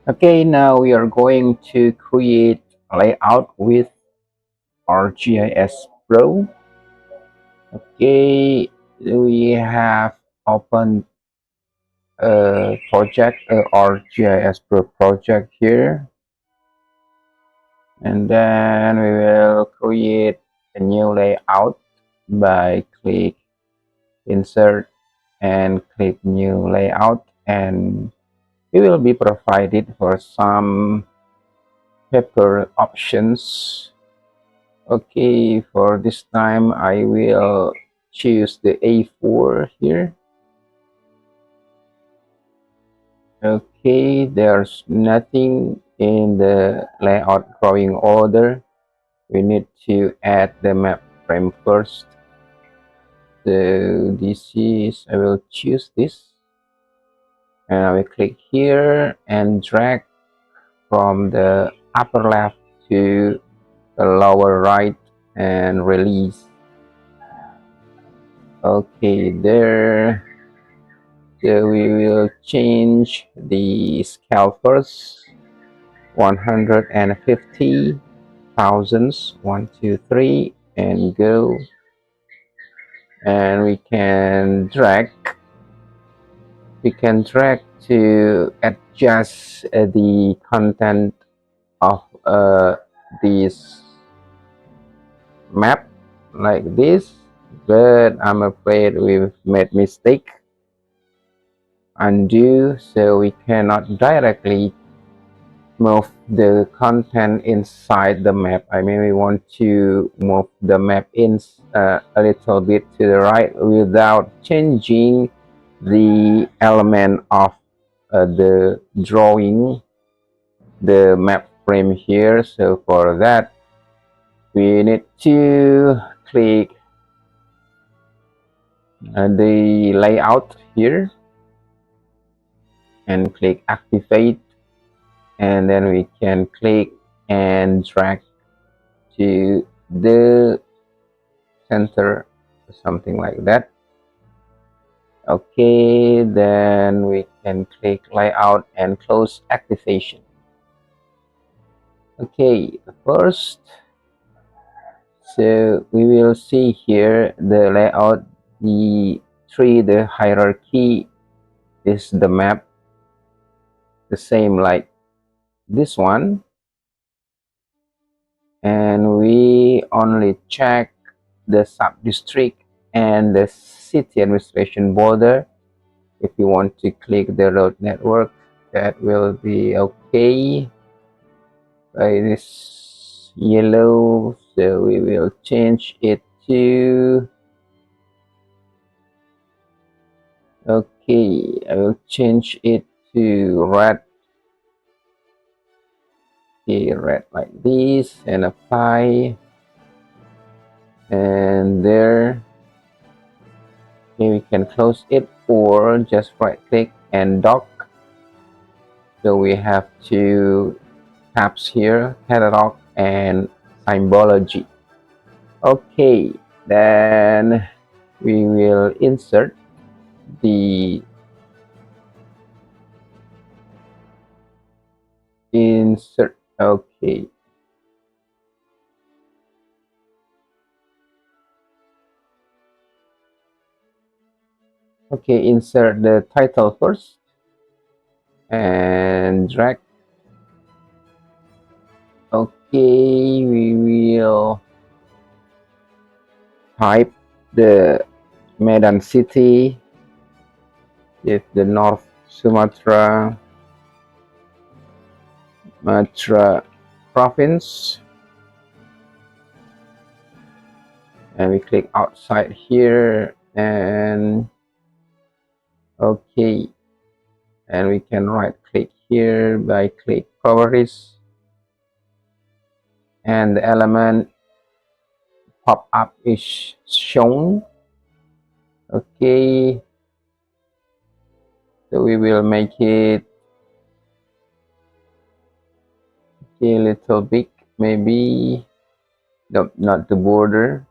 Okay, now we are going to create a layout with ArcGIS Pro. Okay, we have opened a project, ArcGIS Pro project here, and then we will create a new layout by click Insert and click New Layout, and we will be provided for some paper options. Okay, for this time I will choose the A4 here. Okay, there's nothing in the layout drawing order. We need to add the map frame first. So this is, I will choose this and I will click here and drag from the upper left to the lower right and release. Okay, there. So we will change the scale first. 150 thousands, 1, 2, 3, and go. And we can drag. We can drag to adjust the content of this map like this. But I'm afraid we've made mistake. Undo, so we cannot directly move the content inside the map. I mean, we want to move the map in a little bit to the right without changing the element of the drawing, the map frame here. So for that, we need to click the layout here and click activate, and then we can click and drag to the center, something like that. Okay, then we can click layout and close activation. Okay, first, so we will see here the layout, the hierarchy is the map, the same like this one, and we only check the sub-district and the city administration border. If you want to click the road network, that will be okay. By this yellow, so we will change it to, okay, I will change it to red. Okay, red like this, and apply, and there. Okay, we can close it or just right click and dock. So we have two tabs here, catalog and symbology. Okay, then we will insert the insert. Okay, okay, insert the title first and drag. Okay, we will type the Medan city, if the North Sumatra province, and we click outside here, and okay, and we can right click here by click properties, and the element pop up is shown. Okay, so we will make it a little big, maybe. No, not the border.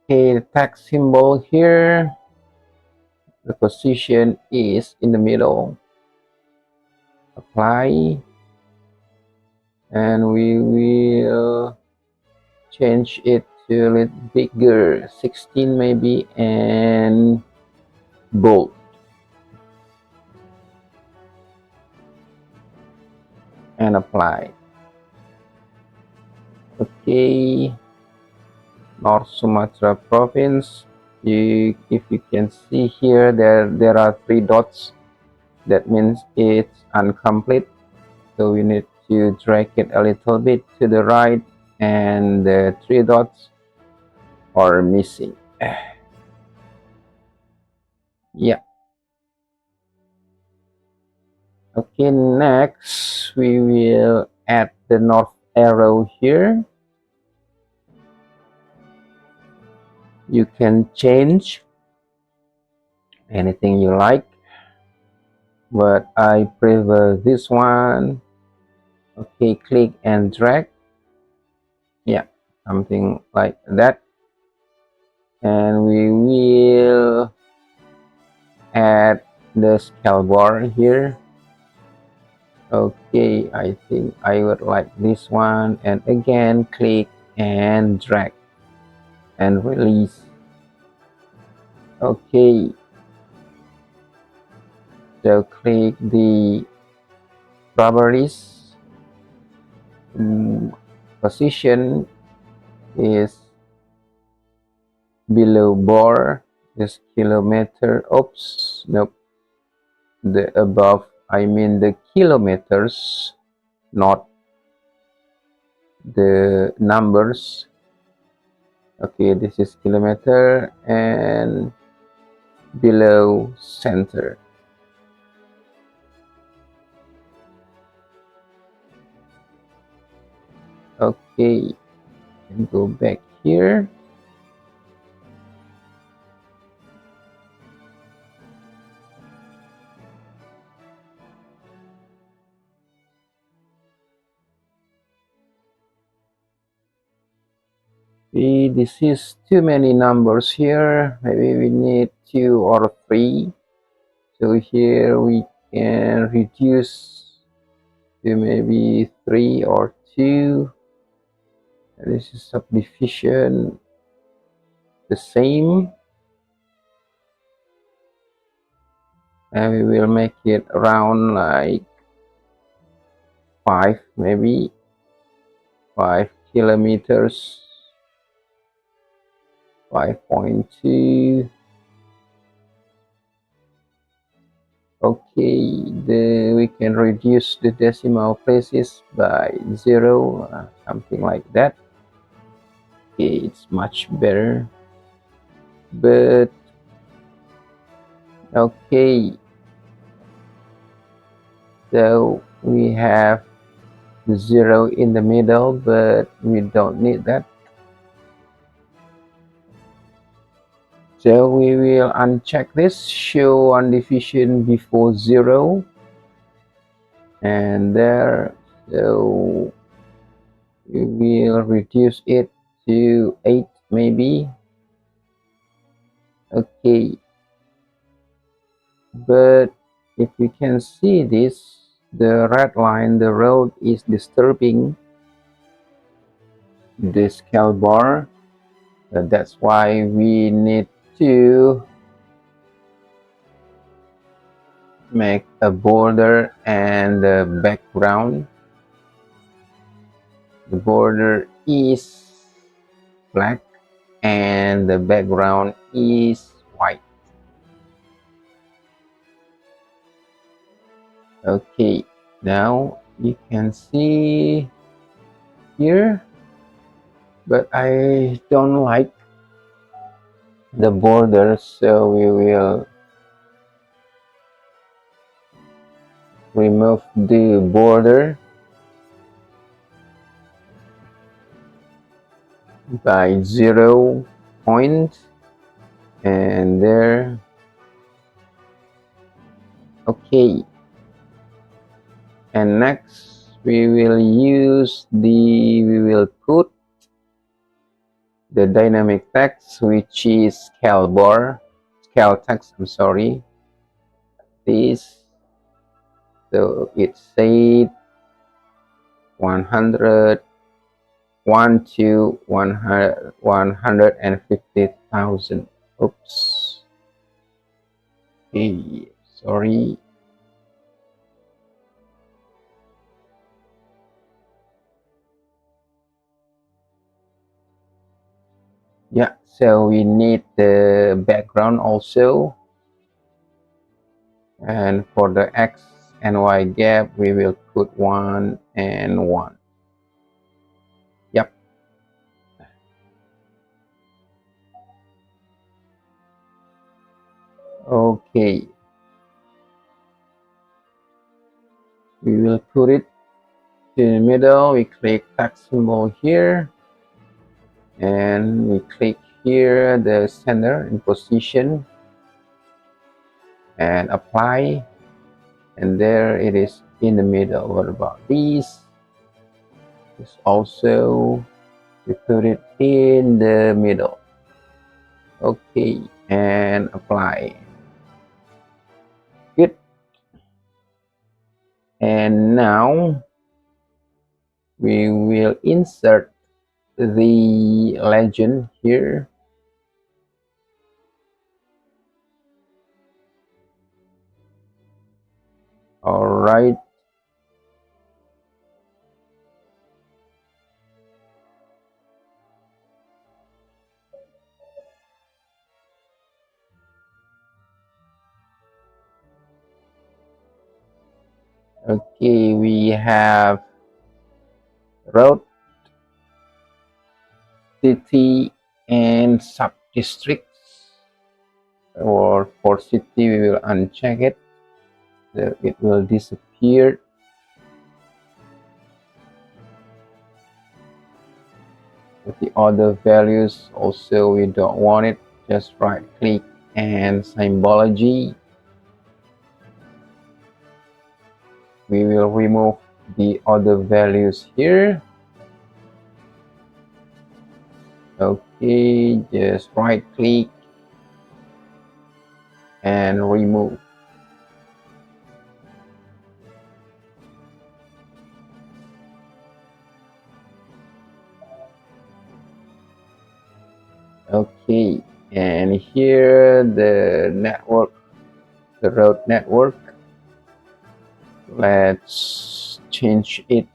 Okay, the text symbol here, The position is in the middle. Apply, and we will change it to a little bigger, 16 maybe, and bold. And apply. Okay, North Sumatra province. If you can see here, there are 3 dots. That means it's incomplete. So we need to drag it a little bit to the right, and the 3 dots are missing. Yeah. Okay, next we will add the north arrow here. You can change anything you like, but I prefer this one. Okay, click and drag. Yeah, something like that. And we will add the scale bar here. Okay, I think I would like this one, and again click and drag and release. Okay, so click the properties. Position is below bar, is kilometer. Oops, nope, the above, I mean the kilometers, not the numbers. Okay, this is kilometer, and below center. Okay, and go back here. See, this is too many numbers here. Maybe we need 2 or 3. So here we can reduce to maybe 3 or 2. This is subdivision, the same. And we will make it around like 5, maybe 5 kilometers, 5.2. Okay, we can reduce the decimal places by 0, something like that. Okay, it's much better. But okay, so we have the 0 in the middle, but we don't need that. So we will uncheck this, show on division before 0, and there. So we will reduce it to 8 maybe. Okay, but if we can see this, the red line, the road is disturbing the scale bar. That's why we need to make a border and the background. The border is black and the background is white. Okay, now you can see here, but I don't like the border, so we will remove the border by 0 point, and there. Okay, and next we will put the dynamic text, which is scale scale text, I'm sorry, this. So it said 100, 1 to 100, 150,000. Oops. Okay, sorry. Yeah, so we need the background also. And for the X and Y gap, we will put 1 and 1. Yep. Okay. We will put it in the middle. We click text symbol here. And we click here the center in position. And apply. And there it is in the middle. What about these? This also, we put it in the middle. Okay, and apply. Good. And now we will insert the legend here. All right. Okay, we have road, city, and sub-districts. Or for city, we will uncheck it. So it will disappear. With the other values, also we don't want it. Just right click and symbology. We will remove the other values here. Okay, just right click and remove. Okay, and here the network, the road network, let's change it.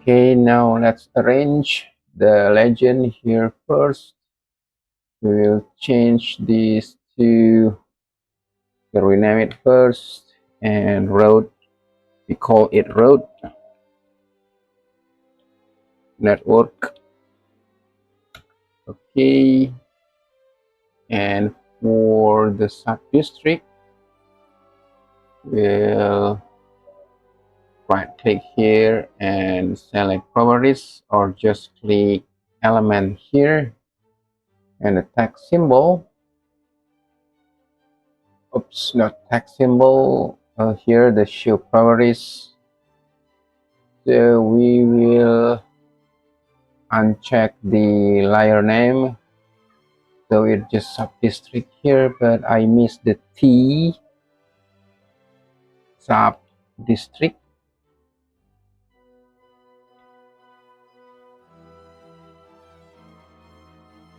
Okay, now let's arrange the legend here first. We will change this to, we'll rename it first, and road, we call it road network. Okay, and for the sub-district, we'll right click here and select properties, or just click element here and the text symbol. Oops, not text symbol. Here the show properties. So we will uncheck the layer name. So it's just sub-district here, but I missed the T, sub-district.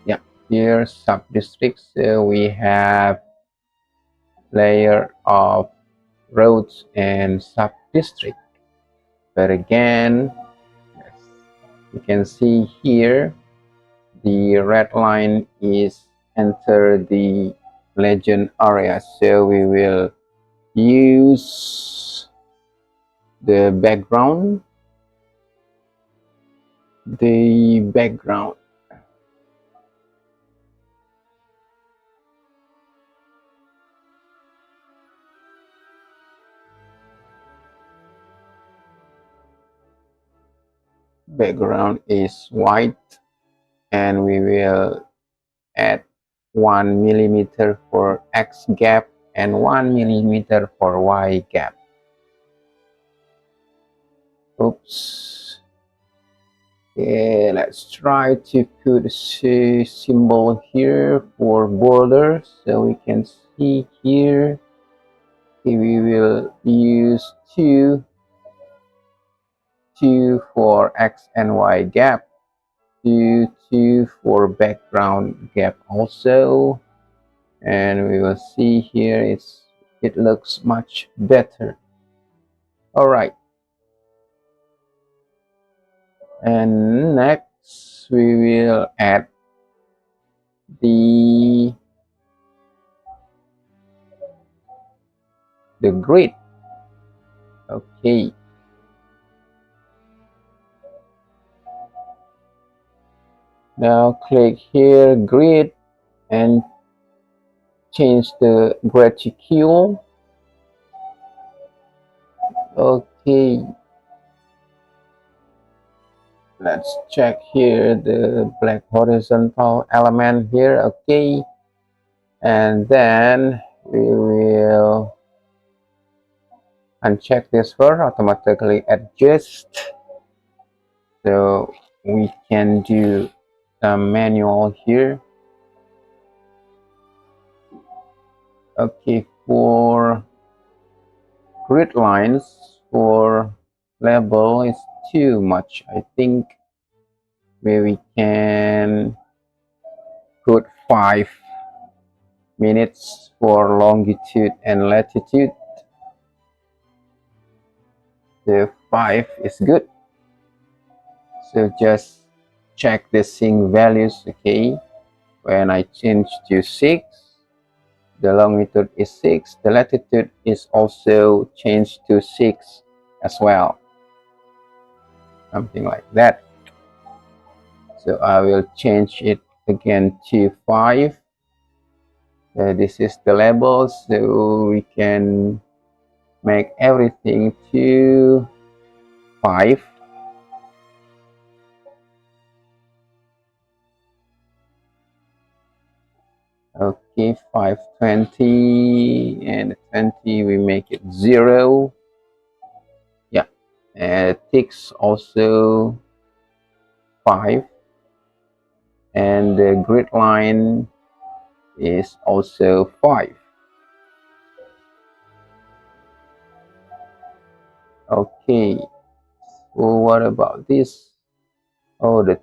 Yeah, here sub-district. So we have layer of roads and sub-district. But again, yes, you can see here the red line is enter the legend area. So we will use the background. The background. Background is white, and we will add 1 millimeter for X gap and 1 millimeter for Y gap. Oops. Okay, let's try to put a symbol here for border so we can see here. Okay, we will use two for X and Y gap, two for background gap also, and we will see here it looks much better. All right, and next we will add the grid. Okay, now click here grid and change the graticule. Okay, let's check here the black horizontal element here. Okay, and then we will uncheck this for automatically adjust, so we can do some manual here. Okay, for grid lines for label is too much. I think maybe we can put 5 minutes for longitude and latitude. The 5 is good, so just check the sync values. Okay, when I change to 6, the longitude is 6, the latitude is also changed to 6 as well, something like that. So I will change it again to 5. This is the label, so we can make everything to 5. Okay, 520 and 20, we make it 0. Yeah, and ticks also 5, and the grid line is also 5. Okay, well, what about this? Oh, the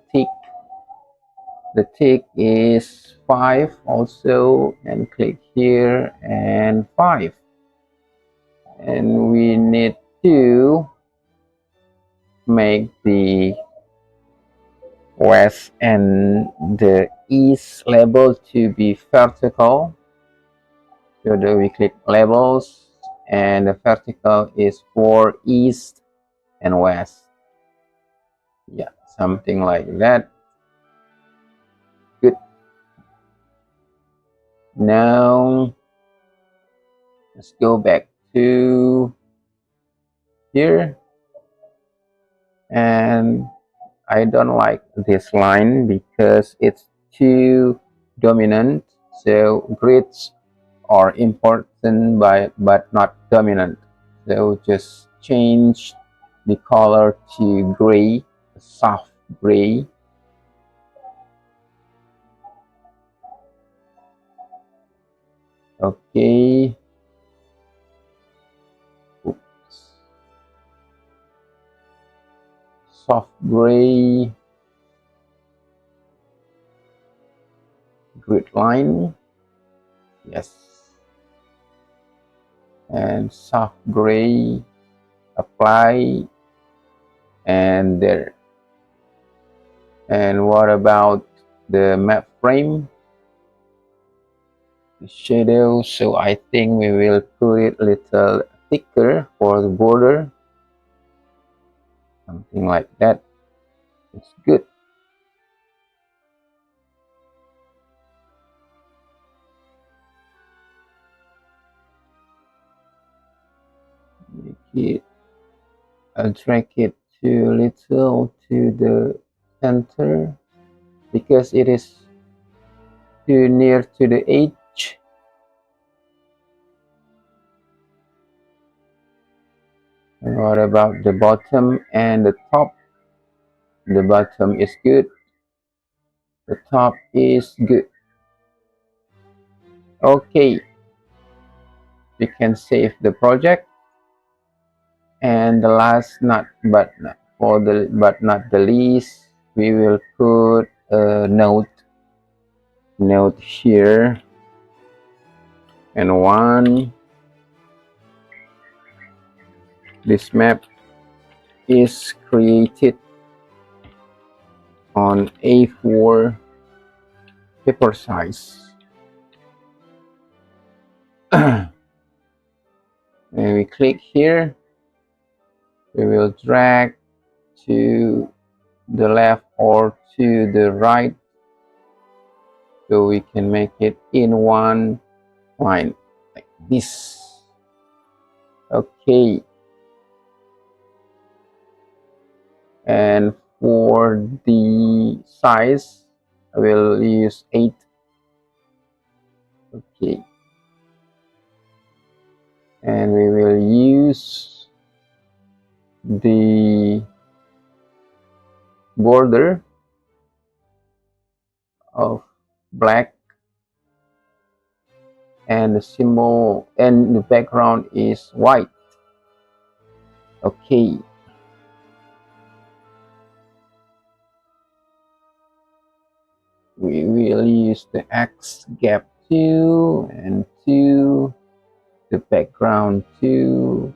tick is 5 also, and click here and 5, and we need to make the west and the east label to be vertical. So that we click labels, and the vertical is for east and west. Yeah, something like that. Good. Now let's go back to here, and I don't like this line because it's too dominant. So grids are important but not dominant. So just change the color to gray, soft gray. Okay. Oops. Soft gray grid line. Yes. And soft gray, apply, and there. And what about the map frame? The shadow, so I think we will put it a little thicker for the border, something like that. It's good. Make it, I'll drag it to a little to the center because it is too near to the edge. And what about the bottom and the top? The bottom is good. The top is good. Okay, we can save the project. And the last but not the least, we will put a note here, and one, this map is created on A4 paper size. And we click here, we will drag to the left or to the right, so we can make it in one line like this. Okay, and for the size I will use 8. Okay, and we will use the border of black, and the symbol and the background is white. Okay, we will use the X gap 2 and 2, the background 2,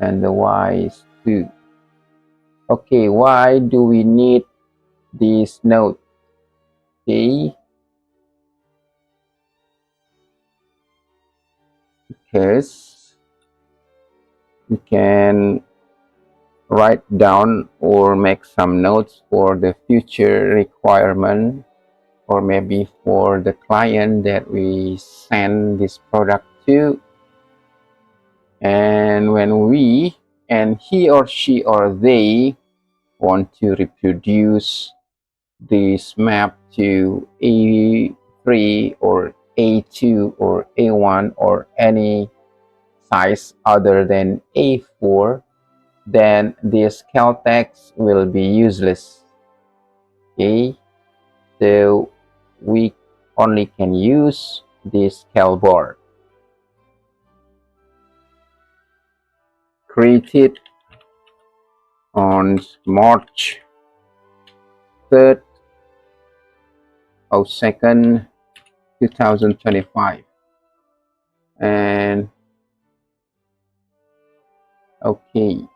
and the Y is 2. Okay, why do we need this node? Okay, because we can write down or make some notes for the future requirement, or maybe for the client that we send this product to. And when we and he or she or they want to reproduce this map to A3 or A2 or A1 or any size other than A4, then this cal text will be useless. Okay, so we only can use this cal bar. Created on March 3rd of 2nd 2025. And okay,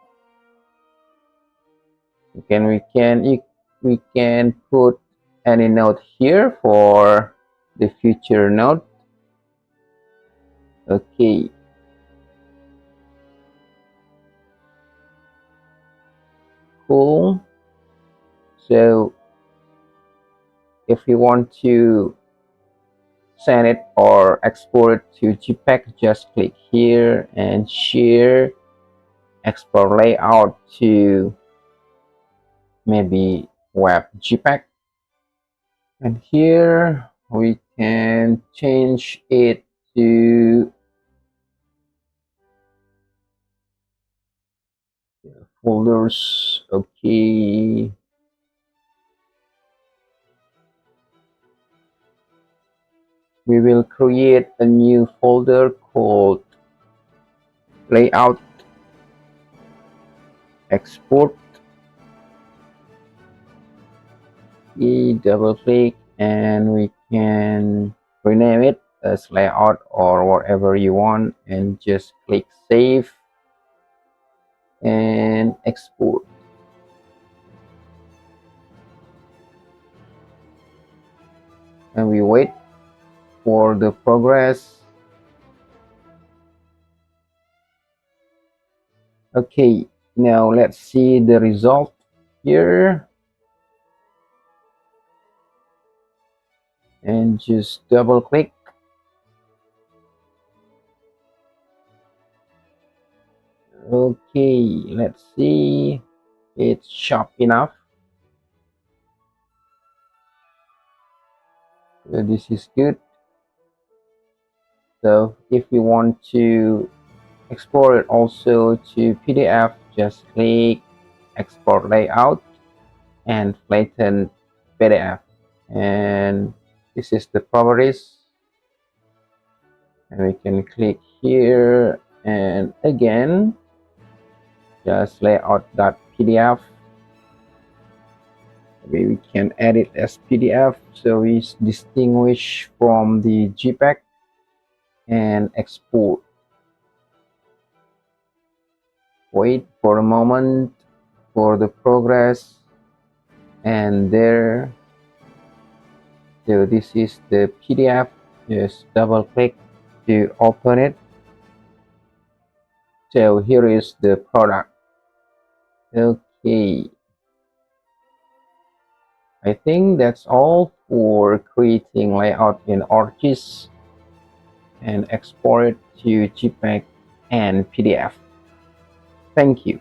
we can put any note here for the future note. Okay, cool. So if you want to send it or export it to JPEG, just click here and share, export layout to maybe web JPEG, and here we can change it to folders. Okay, we will create a new folder called layout export. We double click and we can rename it as layout or whatever you want, and just click save and export. And we wait for the progress. Okay, now let's see the result here, and just double click. Okay, let's see, it's sharp enough. So this is good. So if you want to export it also to PDF, just click export layout, and flatten PDF. And this is the properties, and we can click here, and again just layout.pdf. Maybe we can edit as PDF so we distinguish from the JPEG, and export. Wait for a moment for the progress, and there, so this is the PDF. Just double click to open it. So here is the product. Okay, I think that's all for creating layout in ArcGIS and export it to JPEG and PDF. Thank you.